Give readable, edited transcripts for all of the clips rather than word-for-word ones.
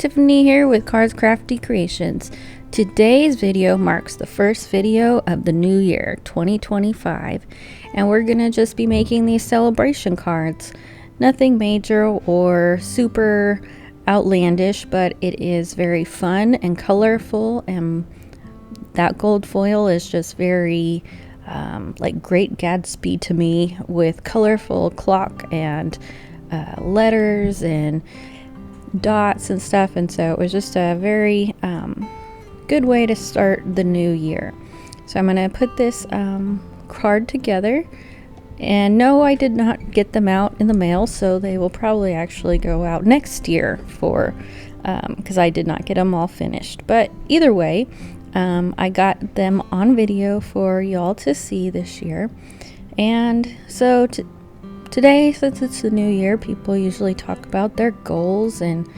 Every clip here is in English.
Tiffany here with Cars Crafty Creations. Today's video marks the first video of the new year, 2025, and we're gonna just be making these celebration cards. Nothing major or super outlandish, but it is very fun and colorful, and that gold foil is just very like Great Gatsby to me, with colorful clock and letters and dots and stuff, and so it was just a very good way to start the new year. So I'm gonna put this card together, and no, I did not get them out in the mail, so they will probably actually go out next year for because I did not get them all finished. But either way, I got them on video for y'all to see this year. And so today, since it's the new year, people usually talk about their goals, and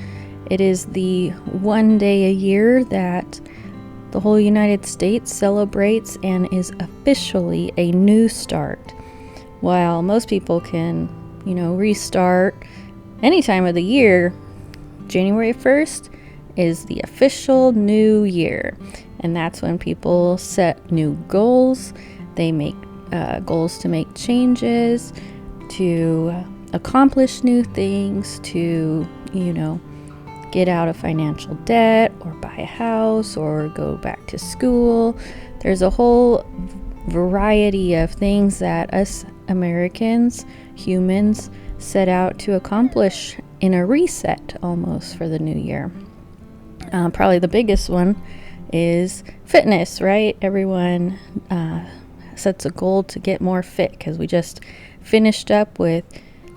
it is the one day a year that the whole United States celebrates and is officially a new start. While most people can, restart any time of the year, January 1st is the official new year, and that's when people set new goals. They make goals to make changes, to accomplish new things, to get out of financial debt, or buy a house, or go back to school. There's a whole variety of things that us Americans, humans, set out to accomplish in a reset almost for the new year. Probably the biggest one is fitness, right? Everyone sets a goal to get more fit because we just finished up with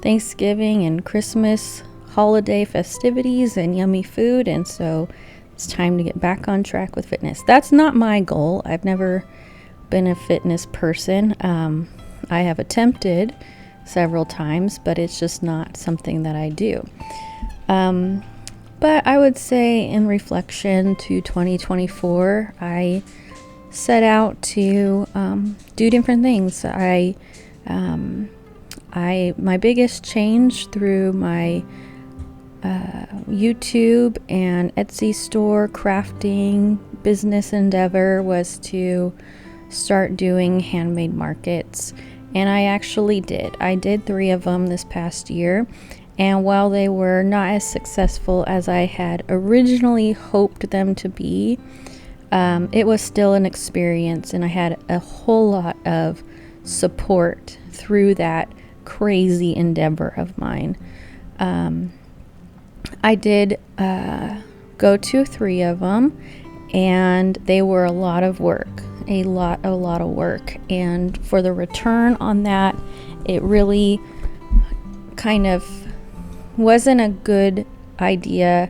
Thanksgiving and Christmas holiday festivities and yummy food, and so it's time to get back on track with fitness. That's not my goal. I've never been a fitness person. I have attempted several times, but it's just not something that I do. But I would say, in reflection to 2024, I set out to do different things. My biggest change through my YouTube and Etsy store crafting business endeavor was to start doing handmade markets, and I actually did. I did 3 of them this past year, and while they were not as successful as I had originally hoped them to be, it was still an experience, and I had a whole lot of support through that crazy endeavor of mine. I did go to 3 of them, and they were a lot of work, a lot of work. And for the return on that, it really kind of wasn't a good idea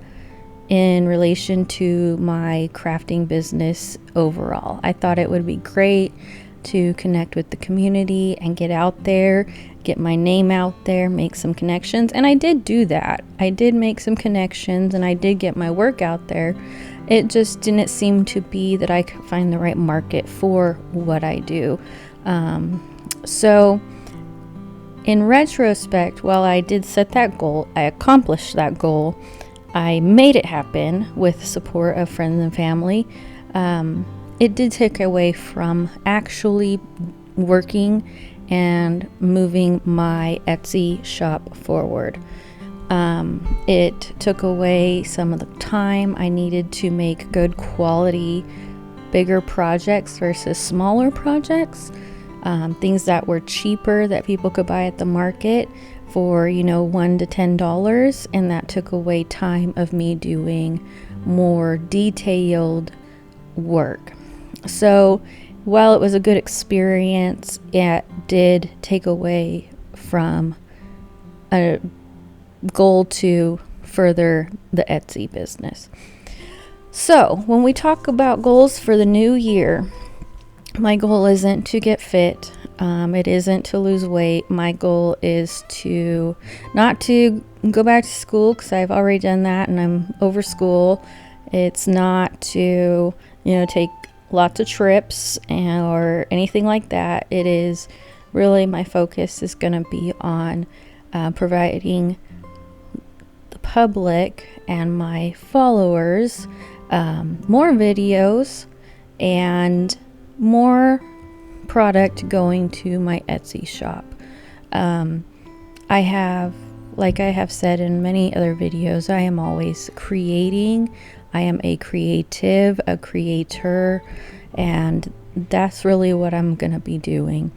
in relation to my crafting business overall. I thought it would be great to connect with the community and get out there, get my name out there, make some connections. And I did do that. I did make some connections, and I did get my work out there. It just didn't seem to be that I could find the right market for what I do. So in retrospect, while I did set that goal, I accomplished that goal. I made it happen with the support of friends and family. It did take away from actually working and moving my Etsy shop forward. It took away some of the time I needed to make good quality, bigger projects versus smaller projects. Things that were cheaper that people could buy at the market for, $1 to $10, and that took away time of me doing more detailed work. So while it was a good experience, it did take away from a goal to further the Etsy business. So when we talk about goals for the new year, my goal isn't to get fit. It isn't to lose weight. My goal is to not to go back to school, because I've already done that and I'm over school. It's not to, take lots of trips or anything like that. It is really, my focus is going to be on providing the public and my followers more videos and more product going to my Etsy shop. I have, like I have said in many other videos, I am always creating. I am a creative, a creator, and that's really what I'm gonna be doing.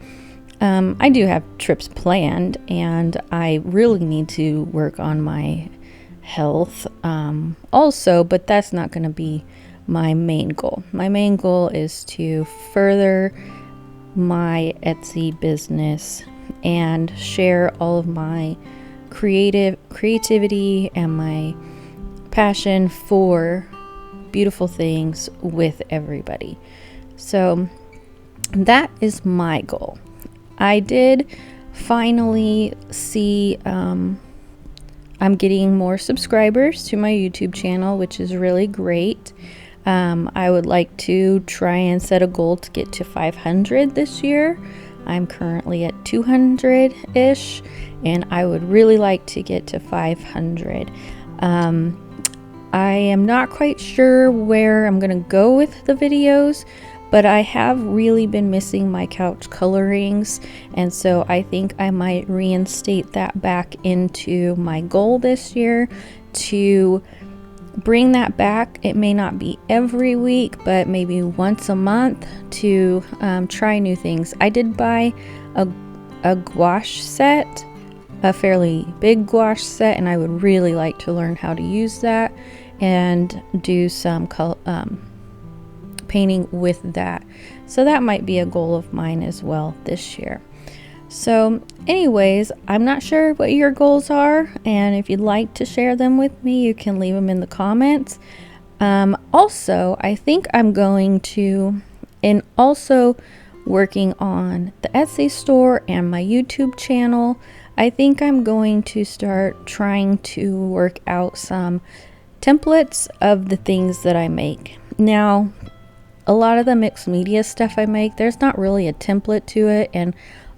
I do have trips planned, and I really need to work on my health also, but that's not going to be my main goal. My main goal is to further my Etsy business and share all of my creativity and my passion for beautiful things with everybody. So that is my goal. I did finally see I'm getting more subscribers to my YouTube channel, which is really great. I would like to try and set a goal to get to 500 this year. I'm currently at 200-ish, and I would really like to get to 500. I am not quite sure where I'm going to go with the videos, but I have really been missing my couch colorings, and so I think I might reinstate that back into my goal this year to bring that back. It may not be every week, but maybe once a month to try new things. I did buy a gouache set, a fairly big gouache set, and I would really like to learn how to use that and do some painting with that. So that might be a goal of mine as well this year. So anyways, I'm not sure what your goals are, and if you'd like to share them with me, you can leave them in the comments. Also, I think I'm going to, and also working on the Etsy store and my YouTube channel, I think I'm going to start trying to work out some templates of the things that I make. Now, a lot of the mixed media stuff I make, there's not really a template to it, and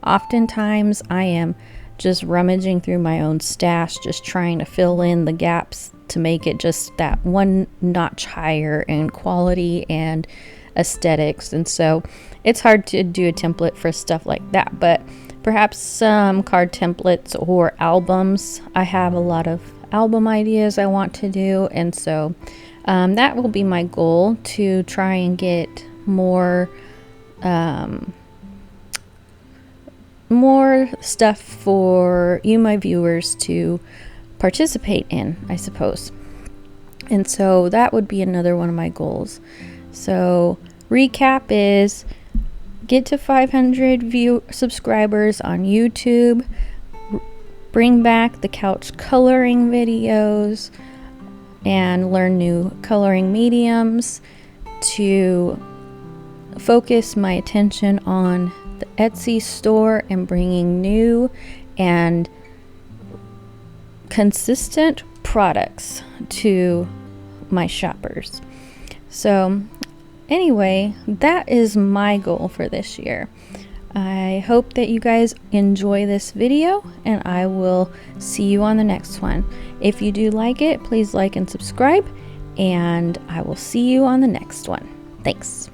oftentimes I am just rummaging through my own stash, just trying to fill in the gaps to make it just that one notch higher in quality and aesthetics. And so it's hard to do a template for stuff like that, but perhaps some card templates or albums. I have a lot of album ideas I want to do, and so that will be my goal, to try and get more stuff for you, my viewers, to participate in, I suppose. And so that would be another one of my goals. So recap is get to 500 subscribers on YouTube, bring back the couch coloring videos, and learn new coloring mediums, to focus my attention on the Etsy store and bringing new and consistent products to my shoppers. So anyway, that is my goal for this year. I hope that you guys enjoy this video, and I will see you on the next one. If you do like it, please like and subscribe, and I will see you on the next one. Thanks.